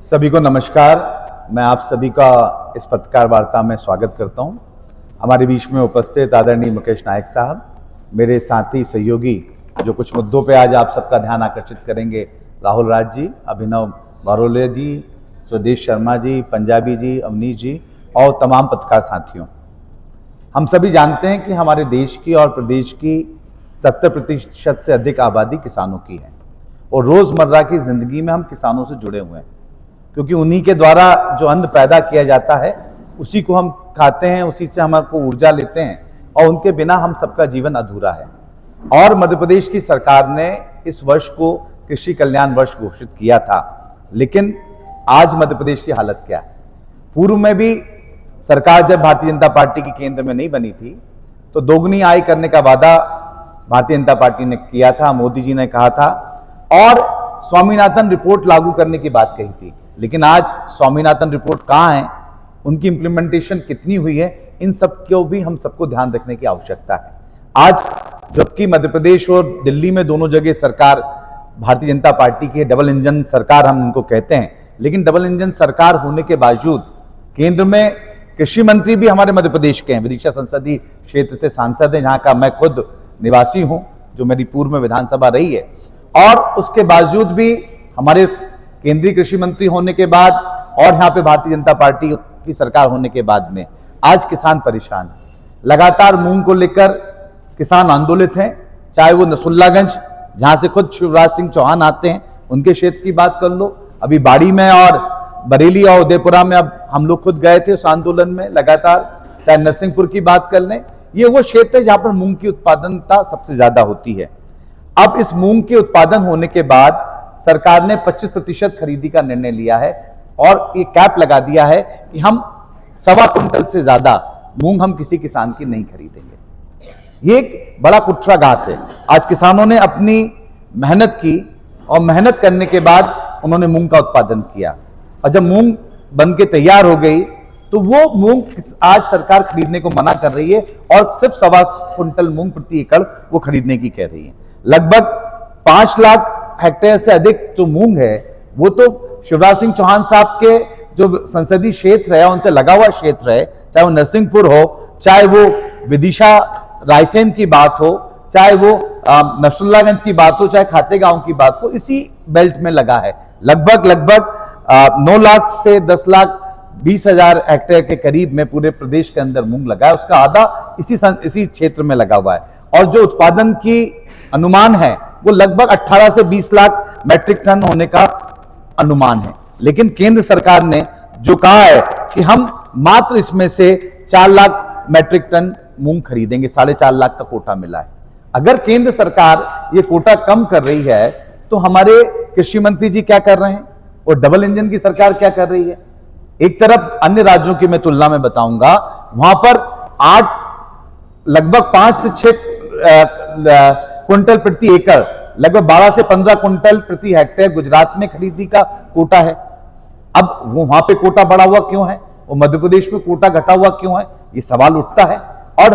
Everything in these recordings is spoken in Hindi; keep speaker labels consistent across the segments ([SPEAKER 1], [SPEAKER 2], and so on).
[SPEAKER 1] सभी को नमस्कार। मैं आप सभी का इस पत्रकार वार्ता में स्वागत करता हूं। हमारे बीच में उपस्थित आदरणीय मुकेश नायक साहब, मेरे साथी सहयोगी जो कुछ मुद्दों पे आज आप सबका ध्यान आकर्षित करेंगे, राहुल राज जी, अभिनव बारोले जी, स्वदेश शर्मा जी, पंजाबी जी, अवनीश जी और तमाम पत्रकार साथियों। हम सभी जानते हैं कि हमारे देश की और प्रदेश की 70% से अधिक आबादी किसानों की है और रोज़मर्रा की ज़िंदगी में हम किसानों से जुड़े हुए हैं, क्योंकि उन्हीं के द्वारा जो अन्न पैदा किया जाता है उसी को हम खाते हैं, उसी से हमको ऊर्जा लेते हैं और उनके बिना हम सबका जीवन अधूरा है। और मध्य प्रदेश की सरकार ने इस वर्ष को कृषि कल्याण वर्ष घोषित किया था, लेकिन आज मध्य प्रदेश की हालत क्या है? पूर्व में भी सरकार जब भारतीय जनता पार्टी की केंद्र में नहीं बनी थी तो दोगुनी आय करने का वादा भारतीय जनता पार्टी ने किया था, मोदी जी ने कहा था और स्वामीनाथन रिपोर्ट लागू करने की बात कही थी। लेकिन आज स्वामीनाथन रिपोर्ट कहाँ है, उनकी इंप्लीमेंटेशन कितनी हुई है, इन सब को भी हम सबको ध्यान रखने की आवश्यकता है। आज जबकि मध्य प्रदेश और दिल्ली में दोनों जगह सरकार भारतीय जनता पार्टी की डबल इंजन सरकार हम इनको कहते हैं, लेकिन डबल इंजन सरकार होने के बावजूद केंद्र में कृषि मंत्री भी हमारे मध्य प्रदेश के हैं, विदिशा संसदीय क्षेत्र से सांसद हैं, जहाँ का मैं खुद निवासी हूँ, जो मेरी पूर्व में विधानसभा रही है। और उसके बावजूद भी हमारे केंद्रीय कृषि मंत्री होने के बाद और यहाँ पे भारतीय जनता पार्टी की सरकार होने के बाद में आज किसान परेशान है। लगातार मूंग को लेकर किसान आंदोलित हैं, चाहे वो नसुल्लागंज जहाँ से खुद शिवराज सिंह चौहान आते हैं उनके क्षेत्र की बात कर लो, अभी बाड़ी में और बरेली और उदयपुरा में अब हम लोग खुद गए थे उस आंदोलन में लगातार, चाहे नरसिंहपुर की बात कर लें, ये वो क्षेत्र है जहाँ पर मूंग की उत्पादनता सबसे ज्यादा होती है। अब इस मूंग के उत्पादन होने के बाद सरकार ने 25% खरीदी का निर्णय लिया है और ये कैप लगा दिया है कि हम 1.25 कुंटल से ज्यादा मूंग हम किसी किसान की नहीं खरीदेंगे। ये एक बड़ा कुठाराघात है। आज किसानों ने अपनी मेहनत की और मेहनत करने के बाद उन्होंने मूंग का उत्पादन किया और जब मूंग बन के तैयार हो गई तो वो मूंग आज सरकार खरीदने को मना कर रही है और सिर्फ 1.25 कुंटल मूंग प्रति एकड़ वो खरीदने की कह रही है। लगभग 5 लाख हेक्टेयर से अधिक जो मूंग है वो तो शिवराज सिंह चौहान साहब के जो संसदीय क्षेत्र है, उनसे लगा हुआ क्षेत्र है, चाहे वो नरसिंहपुर हो, चाहे वो विदिशा रायसेन की बात हो, चाहे वो नसरुल्लागंज की बात हो, चाहे खातेगांव की बात हो, इसी बेल्ट में लगा है। लगभग 9 लाख से 10,20,000 हेक्टेयर के करीब में पूरे प्रदेश के अंदर मूंग लगा है, उसका आधा इसी क्षेत्र में लगा हुआ है। और जो उत्पादन की अनुमान है वो लगभग 18 से 20 लाख मैट्रिक टन होने का अनुमान है। लेकिन केंद्र सरकार ने जो कहा है कि हम मात्र इसमें से 4 लाख मैट्रिक टन मूंग खरीदेंगे, 4.5 लाख का कोटा मिला है। अगर केंद्र सरकार ये कोटा कम कर रही है तो हमारे कृषि मंत्री जी क्या कर रहे हैं और डबल इंजन की सरकार क्या कर रही है? एक तरफ अन्य राज्यों की मैं तुलना में बताऊंगा, वहां पर लगभग 5 से 6 कुंटल प्रति एकड़, लगभग 12 से 15 कुंटल प्रति हेक्टेयर गुजरात में खरीदी का कोटा है। अब वो वहां पे कोटा बढ़ा हुआ क्यों है, वो मध्य प्रदेश में कोटा घटा हुआ क्यों है, ये सवाल उठता है। और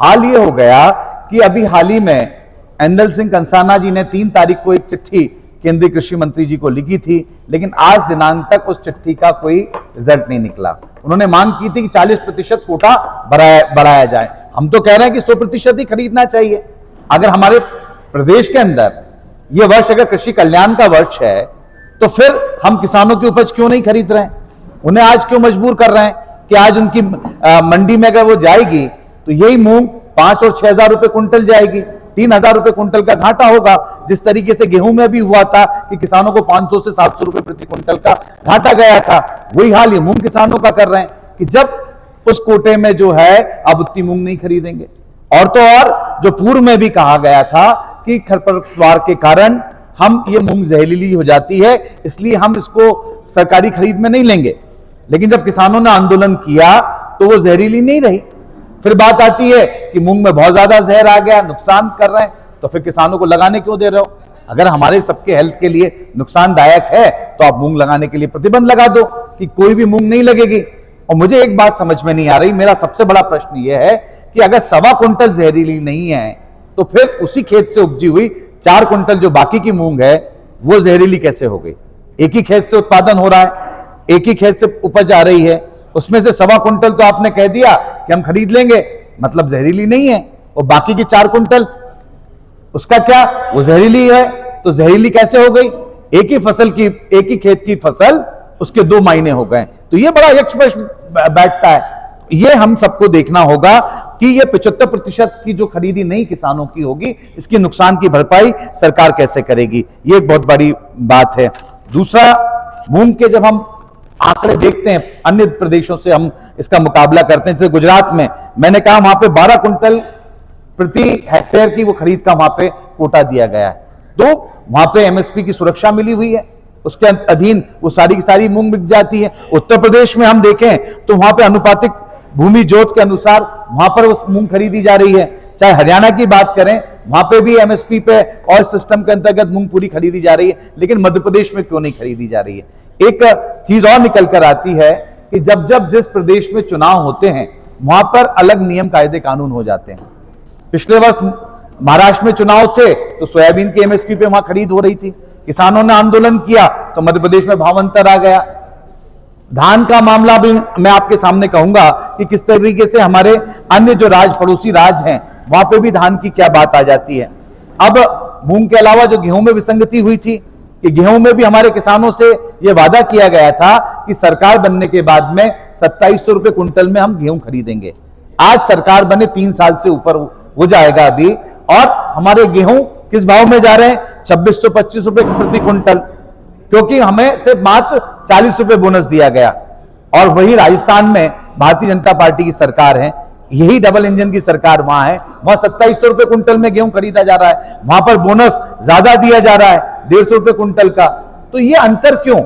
[SPEAKER 1] हाल ये हो गया कि अभी हाल ही में एंदल सिंह कंसाना जी ने 3 तारीख को एक चिट्ठी केंद्रीय कृषि मंत्री जी को लिखी थी, लेकिन आज दिनांक तक उस चिट्ठी का कोई रिजल्ट नहीं निकला। उन्होंने मांग की थी कि 40% कोटा बढ़ाया जाए। हम तो कह रहे हैं कि 100% ही खरीदना चाहिए। अगर हमारे प्रदेश के अंदर यह वर्ष अगर कृषि कल्याण का वर्ष है तो फिर हम किसानों की उपज क्यों नहीं खरीद रहे हैं? उन्हें आज क्यों मजबूर कर रहे हैं कि आज उनकी मंडी में अगर वो जाएगी तो यही मूंग 5 और 6 हजार रुपए कुंटल जाएगी, 3,000 रुपए कुंटल का घाटा होगा। जिस तरीके से गेहूं में भी हुआ था कि किसानों को 500 से 700 रुपए प्रति कुंटल का घाटा गया था, वही हाल ये मूंग किसानों का कर रहे हैं कि जब उस कोटे में जो है अब उतनी मूंग नहीं खरीदेंगे। और तो और जो पूर्व में भी कहा गया था कि खरपतवार के कारण हम ये मूंग जहरीली हो जाती है, इसलिए हम इसको सरकारी खरीद में नहीं लेंगे। लेकिन जब किसानों ने आंदोलन किया तो वो जहरीली नहीं रही। फिर बात आती है कि मूंग में बहुत ज्यादा जहर आ गया, नुकसान कर रहे हैं, तो फिर किसानों को लगाने क्यों दे रहे हो? अगर हमारे सबके हेल्थ के लिए नुकसानदायक है तो आप मूंग लगाने के लिए प्रतिबंध लगा दो कि कोई भी मूंग नहीं लगेगी। और मुझे एक बात समझ में नहीं आ रही, मेरा सबसे बड़ा प्रश्न यह है कि अगर 1.25 कुंटल जहरीली नहीं है तो फिर उसी खेत से उपजी हुई 4 कुंटल जो बाकी की मूंग है वो जहरीली कैसे हो गई? एक ही खेत से उत्पादन हो रहा है, एक ही खेत से उपज आ रही है, उसमें से 1.25 कुंटल तो आपने कह दिया कि हम खरीद लेंगे, मतलब जहरीली नहीं है, और बाकी की 4 कुंटल उसका क्या, वो जहरीली है। तो जहरीली कैसे हो गई? एक ही फसल की, एक ही खेत की फसल, उसके 2 मायने हो गए। तो ये बड़ा यक्ष प्रश्न बैठता है। ये हम सबको देखना होगा कि ये 75% की जो खरीदी नहीं किसानों की होगी, इसकी नुकसान की भरपाई सरकार कैसे करेगी, ये एक बहुत बड़ी बात है। दूसरा, मूंग के जब हम आंकड़े देखते हैं, अन्य प्रदेशों से हम इसका मुकाबला करते हैं, जैसे गुजरात में मैंने कहा वहां पे 12 कुंटल प्रति हेक्टेयर की वो खरीद का वहां पे कोटा दिया गया है, तो वहां पे एमएसपी की सुरक्षा मिली हुई है, उसके अधीन वो सारी की सारी मूंग बिक जाती है। उत्तर प्रदेश में हम देखें तो वहां पे अनुपातिक भूमि जोत के अनुसार वहां पर वो मूंग खरीदी जा रही है। चाहे हरियाणा की बात करें, वहां पे भी एमएसपी पे और सिस्टम के अंतर्गत मूंग पूरी खरीदी जा रही है, लेकिन मध्य प्रदेश में क्यों नहीं खरीदी जा रही है? एक चीज और निकल कर आती है कि जब जब जिस प्रदेश में चुनाव होते हैं वहां पर अलग नियम कायदे कानून हो जाते हैं। पिछले वर्ष महाराष्ट्र में चुनाव थे तो सोयाबीन की एमएसपी पे वहां खरीद हो रही थी, किसानों ने आंदोलन किया तो मध्य प्रदेश में भावांतर आ गया। धान का मामला भी मैं आपके सामने कहूंगा कि किस तरीके से हमारे अन्य जो पड़ोसी राज्य हैं वहां पे भी धान की क्या बात आ जाती है। अब मूंग के अलावा जो गेहूं में विसंगति हुई थी कि गेहूं में भी हमारे किसानों से यह वादा किया गया था कि सरकार बनने के बाद में 2700 रुपए कुंटल में हम गेहूं खरीदेंगे। आज सरकार बने 3 साल से ऊपर हो जाएगा अभी, और हमारे गेहूं किस भाव में जा रहे हैं? 2625 रुपए प्रति कुंटल, क्योंकि हमें सिर्फ मात्र 40 रुपए बोनस दिया गया। और वही राजस्थान में भारतीय जनता पार्टी की सरकार है, यही डबल इंजन की सरकार वहां है, वहां 2700 रुपए कुंटल में गेहूं खरीदा जा रहा है, वहां पर बोनस ज्यादा दिया जा रहा है 150 रुपए कुंटल का। तो ये अंतर क्यों?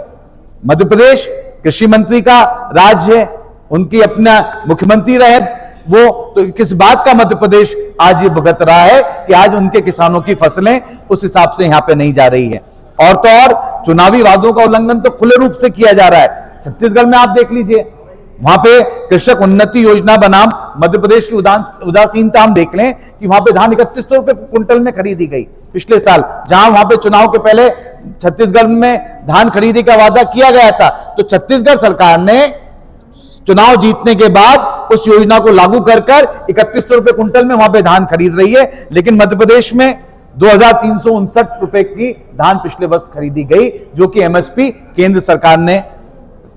[SPEAKER 1] मध्य प्रदेश कृषि मंत्री का राज्य है, उनकी अपना मुख्यमंत्री रहे वो, तो किस बात का मध्य प्रदेश आज ये भुगत रहा है कि आज उनके किसानों की फसलें उस हिसाब से यहां पे नहीं जा रही है। और तो और चुनावी वादों का उल्लंघन तो खुले रूप से किया जा रहा है। छत्तीसगढ़ में आप देख लीजिए, वहां पे कृषक उन्नति योजना बनाम मध्य प्रदेश की उदासीनता हम देख लें कि वहां पे धान 3100 रुपए कुंटल में खरीदी गई पिछले साल, जहां वहां पे चुनाव के पहले छत्तीसगढ़ में धान खरीदी का वादा किया गया था। तो छत्तीसगढ़ सरकार ने चुनाव जीतने के बाद उस योजना को लागू कर 3100 रुपए कुंटल में वहां पे धान खरीद रही है, लेकिन मध्य प्रदेश में 2359 रुपए की धान पिछले वर्ष खरीदी गई, जो कि एमएसपी केंद्र सरकार ने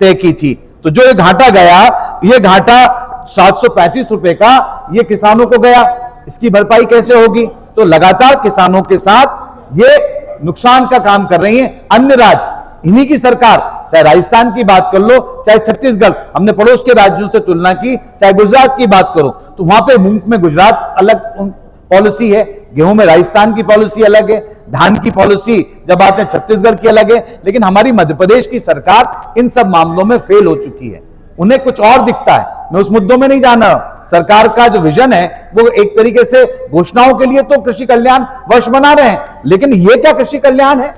[SPEAKER 1] तय की थी। तो जो ये घाटा गया, ये घाटा 735 रुपए का ये किसानों को गया, इसकी भरपाई कैसे होगी? तो लगातार किसानों के साथ ये नुकसान का काम कर रही है अन्य राज्य, इन्हीं की सरकार। चाहे राजस्थान की बात कर लो, चाहे छत्तीसगढ़, हमने पड़ोस के राज्यों से तुलना की, चाहे गुजरात की बात करो, तो वहां पे मूंग में गुजरात अलग पॉलिसी है, गेहूं में राजस्थान की पॉलिसी अलग है, धान की पॉलिसी जब आते हैं छत्तीसगढ़ की अलग है। लेकिन हमारी मध्य प्रदेश की सरकार इन सब मामलों में फेल हो चुकी है, उन्हें कुछ और दिखता है। मैं उस मुद्दों में नहीं जाना, सरकार का जो विजन है वो एक तरीके से घोषणाओं के लिए तो कृषि कल्याण वर्ष बना रहे हैं, लेकिन ये क्या कृषि कल्याण है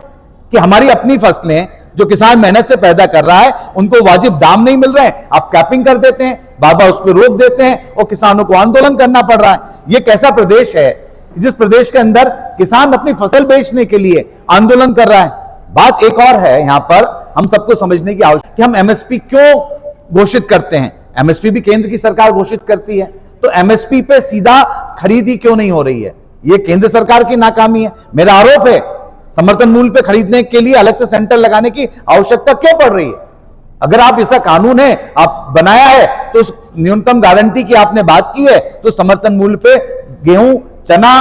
[SPEAKER 1] कि हमारी अपनी फसलें जो किसान मेहनत से पैदा कर रहा है उनको वाजिब दाम नहीं मिल रहे हैं, आप कैपिंग कर देते हैं, बार-बार उस पर रोक देते हैं और किसानों को आंदोलन करना पड़ रहा है। यह कैसा प्रदेश है जिस प्रदेश के अंदर किसान अपनी फसल बेचने के लिए आंदोलन कर रहा है? बात एक और है, यहां पर हम सबको समझने की आवश्यकता कि हम एमएसपी क्यों घोषित करते हैं। एमएसपी भी केंद्र की सरकार घोषित करती है, तो एमएसपी पे सीधा खरीदी क्यों नहीं हो रही है? यह केंद्र सरकार की नाकामी है। मेरा आरोप है समर्थन मूल्य पे खरीदने के लिए अलग से सेंटर लगाने की आवश्यकता क्यों पड़ रही है? अगर आप ऐसा कानून है आप बनाया है तो न्यूनतम गारंटी की आपने बात की है, तो समर्थन मूल्य पे गेहूं, चना,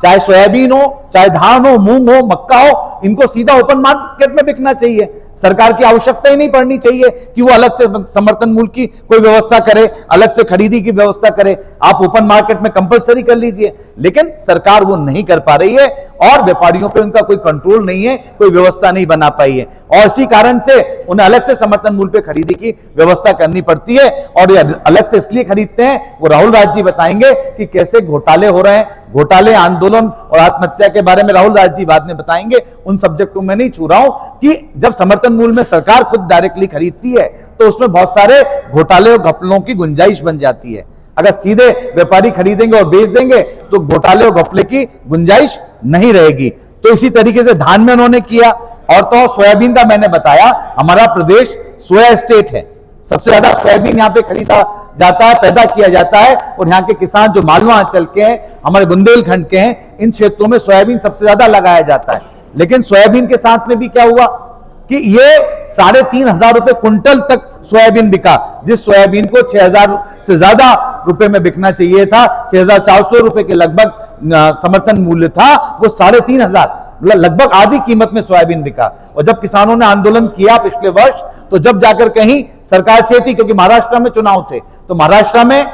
[SPEAKER 1] चाहे सोयाबीन हो, चाहे धान हो, मूंग हो, मक्का हो, इनको सीधा ओपन मार्केट में बिकना चाहिए। सरकार की आवश्यकता ही नहीं पड़नी चाहिए कि वो अलग से समर्थन मूल्य की कोई व्यवस्था करे, अलग से खरीदी की व्यवस्था करे। आप ओपन मार्केट में कंपलसरी कर लीजिए, लेकिन सरकार वो नहीं कर पा रही है और व्यापारियों पे उनका कोई कंट्रोल नहीं है, कोई व्यवस्था नहीं बना पाई है, और इसी कारण से उन्हें अलग से समर्थन मूल्य पे खरीदी की व्यवस्था करनी पड़ती है। और ये अलग से इसलिए खरीदते हैं, वो राहुल राज जी बताएंगे कि कैसे घोटाले हो रहे हैं। घोटाले, आंदोलन और आत्महत्या के बारे में राहुल राज जी बाद में बताएंगे, उन सब्जेक्टों में नहीं छू रहा हूं कि जब समर्थन मूल्य में सरकार खुद डायरेक्टली खरीदती है तो उसमें बहुत सारे घोटाले और घपलों की गुंजाइश बन जाती है। अगर सीधे व्यापारी खरीदेंगे और बेच देंगे तो घोटाले और घपले की गुंजाइश नहीं रहेगी। तो इसी तरीके से धान में उन्होंने किया, और तो सोयाबीन का मैंने बताया, हमारा प्रदेश सोया स्टेट है, सबसे ज्यादा सोयाबीन यहाँ पे खरीदा जाता है, पैदा किया जाता है। और यहाँ के किसान जो मालवा अंचल के हैं, हमारे बुंदेलखंड के हैं, इन क्षेत्रों में सोयाबीन सबसे ज्यादा लगाया जाता है। लेकिन सोयाबीन के साथ में भी क्या हुआ कि ये 3,500 रुपए क्विंटल तक सोयाबीन बिका, जिस सोयाबीन को 6,000 से ज्यादा रुपए में बिकना चाहिए था, 6,400 रुपए के लगभग समर्थन मूल्य था, वो 3,500 लगभग आधी कीमत में सोयाबीन बिका। और जब किसानों ने आंदोलन किया पिछले वर्ष, तो जब जाकर कहीं सरकार से थी, क्योंकि महाराष्ट्र में चुनाव थे, तो महाराष्ट्र में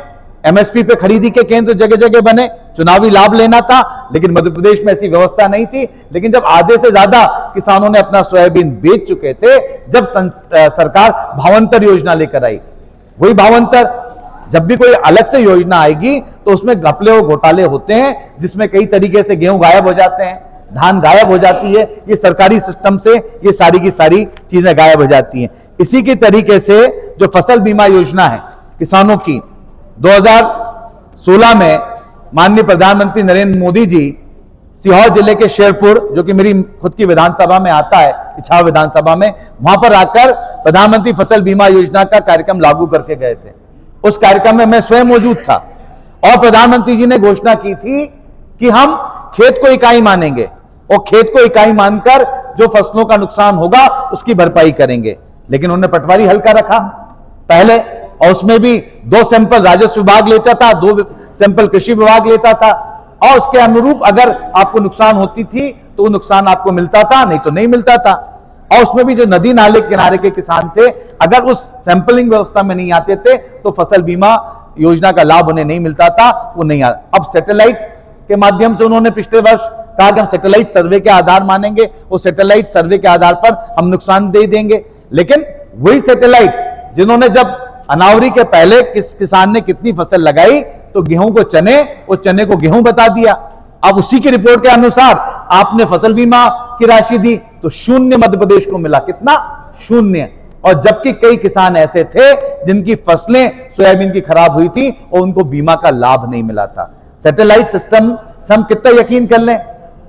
[SPEAKER 1] एमएसपी पे खरीदी के केंद्र जगह जगह बने, चुनावी लाभ लेना था, लेकिन मध्य प्रदेश में ऐसी व्यवस्था नहीं थी। लेकिन जब आधे से ज्यादा किसानों ने अपना सोयाबीन बेच चुके थे, जब सरकार भावांतर योजना लेकर आई, वही भावांतर, जब भी कोई अलग से योजना आएगी तो उसमें घपले और घोटाले होते हैं, जिसमें कई तरीके से गेहूं गायब हो जाते हैं, धान गायब हो जाती है, ये सरकारी सिस्टम से ये सारी की सारी चीजें गायब हो जाती हैं। इसी के तरीके से जो फसल बीमा योजना है किसानों की, 2016 में माननीय प्रधानमंत्री नरेंद्र मोदी जी सीहोर जिले के शेरपुर, जो कि मेरी खुद की विधानसभा में आता है, इछावर विधानसभा में, वहां पर आकर प्रधानमंत्री फसल बीमा योजना का कार्यक्रम लागू करके गए थे। उस कार्यक्रम में मैं स्वयं मौजूद था और प्रधानमंत्री जी ने घोषणा की थी कि हम खेत को इकाई मानेंगे और खेत को इकाई मानकर जो फसलों का नुकसान होगा उसकी भरपाई करेंगे। लेकिन उन्होंने पटवारी हल्का रखा पहले, और उसमें भी 2 सैंपल राजस्व विभाग लेता था, 2 सैंपल कृषि विभाग लेता था, और उसके अनुरूप अगर आपको नुकसान होती थी तो वो नुकसान आपको मिलता था, नहीं तो नहीं मिलता था। और उसमें भी जो नदी नाले किनारे के किसान थे, अगर उस सैंपलिंग व्यवस्था में नहीं आते थे तो फसल बीमा योजना का लाभ उन्हें नहीं मिलता था, वो नहीं आता। अब सैटेलाइट के माध्यम से उन्होंने पिछले वर्ष कहा कि हम सैटेलाइट सर्वे के आधार मानेंगे, वो सैटेलाइट सर्वे के आधार पर हम नुकसान दे देंगे। लेकिन वही सैटेलाइट जिन्होंने जब अनावरी के पहले किसान ने कितनी फसल लगाई, तो गेहूं को चने और चने को गेहूं बता दिया। अब उसी की रिपोर्ट के अनुसार आपने फसल बीमा की राशि दी तो 0 मध्य प्रदेश को मिला, कितना? 0। और जबकि कई किसान ऐसे थे जिनकी फसलें सोयाबीन की खराब हुई थी और उनको बीमा का लाभ नहीं मिला था। सैटेलाइट सिस्टम से हम कितना यकीन कर लें,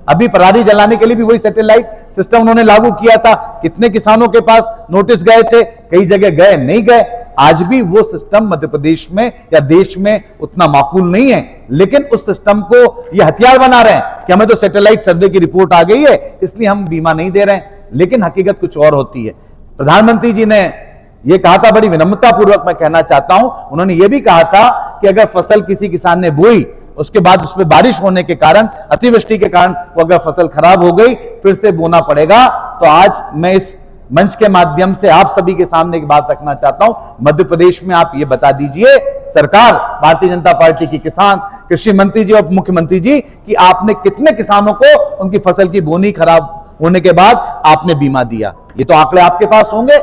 [SPEAKER 1] अभी पराली जलाने के लिए भी वही सैटेलाइट सिस्टम उन्होंने लागू किया था। कितने किसानों के पास नोटिस गए थे, कई जगह गए, नहीं गए। आज भी वो सिस्टम मध्य प्रदेश में या देश में उतना माकूल नहीं है, लेकिन उस सिस्टम को ये हथियार बना रहे हैं कि हमें तो सैटेलाइट सर्वे की रिपोर्ट आ गई है इसलिए हम बीमा नहीं दे रहे हैं। लेकिन हकीकत कुछ और होती है। प्रधानमंत्री जी ने ये कहा था, बड़ी विनम्रता पूर्वक मैं कहना चाहता हूं, उन्होंने ये भी कहा था कि अगर फसल किसी किसान ने बोई, उसके बाद उसमें बारिश होने के कारण, अतिवृष्टि के कारण वो अगर फसल खराब हो गई, फिर से बोना पड़ेगा। तो आज मैं इस मंच के माध्यम से आप सभी के सामने एक बात रखना चाहता हूं, मध्य प्रदेश में आप ये बता दीजिए, सरकार भारतीय जनता पार्टी की, किसान, कृषि मंत्री जी और मुख्यमंत्री जी, कि आपने कितने किसानों को उनकी फसल की बोनी खराब होने के बाद आपने बीमा दिया। ये तो आंकड़े आपके पास होंगे।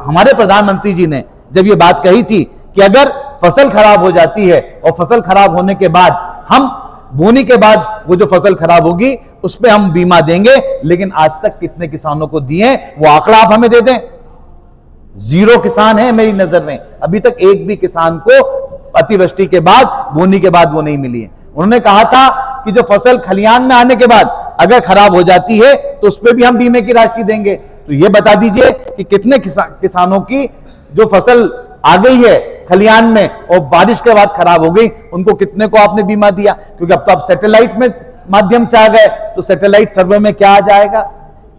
[SPEAKER 1] हमारे प्रधानमंत्री जी ने जब ये बात कही थी कि अगर फसल खराब हो जाती है और फसल खराब होने के बाद हम बोनी के बाद वो जो फसल खराब होगी उस पर हम बीमा देंगे, लेकिन आज तक कितने किसानों को दिए वो आंकड़ा आप हमें दे दें। 0 किसान है मेरी नजर में, अभी तक एक भी किसान को अतिवृष्टि के बाद, बोनी के बाद वो नहीं मिली है। उन्होंने कहा था कि जो फसल खलियान में आने के बाद अगर खराब हो जाती है तो उस पर भी हम बीमे की राशि देंगे। तो ये बता दीजिए कि कितने किसानों की जो फसल आ गई है खलियान में और बारिश के बाद खराब हो गई, उनको कितने को आपने बीमा दिया? क्योंकि अब तो आप सैटेलाइट में माध्यम से आ गए, तो सैटेलाइट सर्वे में क्या आ जाएगा?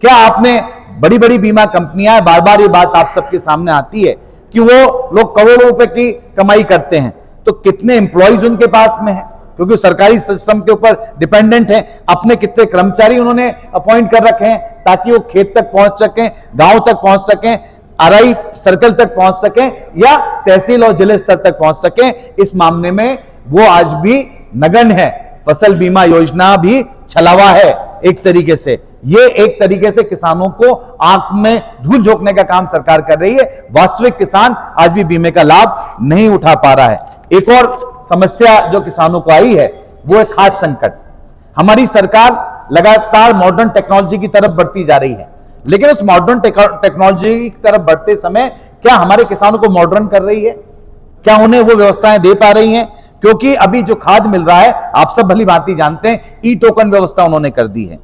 [SPEAKER 1] क्या आपने, बड़ी बड़ी बीमा कंपनियां, बार बार ये बात आप सबके सामने आती है कि वो लोग करोड़ों रुपए की कमाई करते हैं, तो कितने एम्प्लॉइज उनके पास में है, क्योंकि सरकारी सिस्टम के ऊपर डिपेंडेंट है। अपने कितने कर्मचारी उन्होंने अपॉइंट कर रखे हैं ताकि वो खेत तक पहुंच सकें, गांव तक पहुंच सकें, आरआई सर्कल तक पहुंच सकें या तहसील और जिले स्तर तक पहुंच सकें। इस मामले में वो आज भी नगण्य है। फसल बीमा योजना भी छलावा है एक तरीके से। ये एक तरीके से किसानों को आंख में धूल झोंकने का काम सरकार कर रही है। वास्तविक किसान आज भी बीमे का लाभ नहीं उठा पा रहा है। एक और समस्या जो किसानों को आई है वो है खाद्य संकट। हमारी सरकार लगातार मॉडर्न टेक्नोलॉजी की तरफ बढ़ती जा रही है, लेकिन उस मॉडर्न टेक्नोलॉजी की तरफ बढ़ते समय क्या हमारे किसानों को मॉडर्न कर रही है? क्या उन्हें वो व्यवस्थाएं दे पा रही हैं? क्योंकि अभी जो खाद मिल रहा है, आप सब भली भांति जानते हैं, ई टोकन व्यवस्था उन्होंने कर दी है।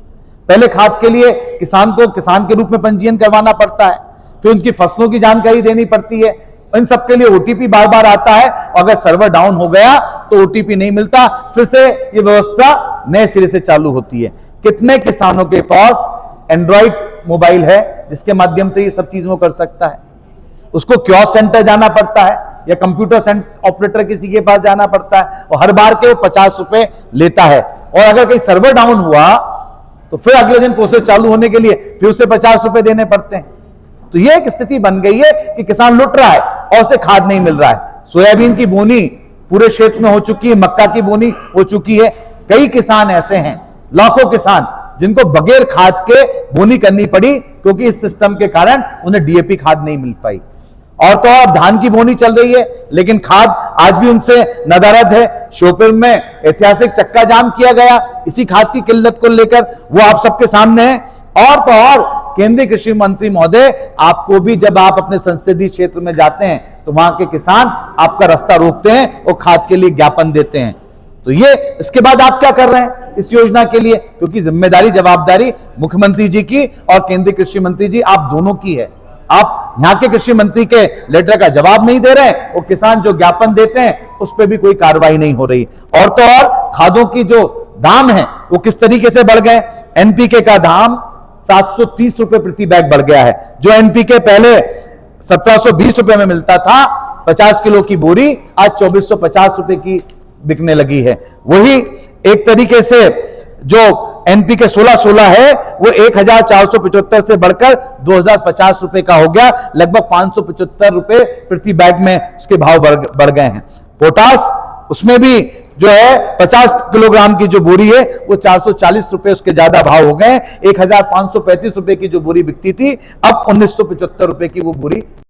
[SPEAKER 1] पहले खाद के लिए किसान को किसान के रूप में पंजीयन करवाना पड़ता है, फिर उनकी फसलों की जानकारी देनी पड़ती है, इन सबके लिए ओटीपी बार बार आता है, और अगर सर्वर डाउन हो गया तो ओटीपी नहीं मिलता, फिर से ये व्यवस्था नए सिरे से चालू होती है। कितने किसानों के पास एंड्रॉइड मोबाइल है जिसके माध्यम से ये सब चीज वो कर सकता है? उसको क्योस सेंटर जाना पड़ता है या कंप्यूटर सेंटर ऑपरेटर किसी के पास जाना पड़ता है, और हर बार के 50 रुपए लेता है, और अगर कहीं सर्वर डाउन हुआ तो फिर अगले दिन प्रोसेस चालू होने के लिए फिर उसे 50 रुपए देने पड़ते हैं। तो यह एक स्थिति बन गई है कि किसान लुट रहा है और उसे खाद नहीं मिल रहा है। सोयाबीन की बोनी पूरे क्षेत्र में हो चुकी है, मक्का की बोनी हो चुकी है। कई किसान ऐसे हैं, लाखों किसान, जिनको बगैर खाद के बोनी करनी पड़ी क्योंकि इस सिस्टम के कारण उन्हें डीएपी खाद नहीं मिल पाई। और तो अब धान की बोनी चल रही है, लेकिन खाद आज भी उनसे नदारद है। श्योपुर में ऐतिहासिक चक्का जाम किया गया इसी खाद की किल्लत को लेकर, वो आप सबके सामने है। और तो और केंद्रीय कृषि मंत्री महोदय, आपको भी जब आप अपने संसदीय क्षेत्र में जाते हैं तो वहां के किसान आपका रास्ता रोकते हैं और खाद के लिए ज्ञापन देते हैं। तो ये इसके बाद आप क्या कर रहे हैं इस योजना के लिए? क्योंकि जिम्मेदारी जवाबदारी मुख्यमंत्री जी की और केंद्रीय कृषि मंत्री जी आप दोनों की है। आप यहाँ के कृषि मंत्री के लेटर का जवाब नहीं दे रहे हैं, और किसान जो ज्ञापन देते हैं उस पर भी कोई कार्रवाई नहीं हो रही। और तो और खादों की जो दाम है वो किस तरीके से बढ़ गए। एनपीके का दाम 730 रुपए प्रति बैग बढ़ गया है। जो एनपीके पहले 1720 रुपए में मिलता था 50 किलो की बोरी, आज 2450 रुपए की बिकने लगी है। वही एक तरीके से जो एनपीके 16 है वो 1475 से बढ़कर 2050 रुपए का हो गया, लगभग 575 रुपए प्रति बैग में उसके भाव बढ़ गए हैं। पोटास, उसमें भी जो है 50 किलोग्राम की जो बोरी है वो 440 रुपए उसके ज्यादा भाव हो गए। 1535 रुपए की जो बोरी बिकती थी अब 1975 रुपए की वो बोरी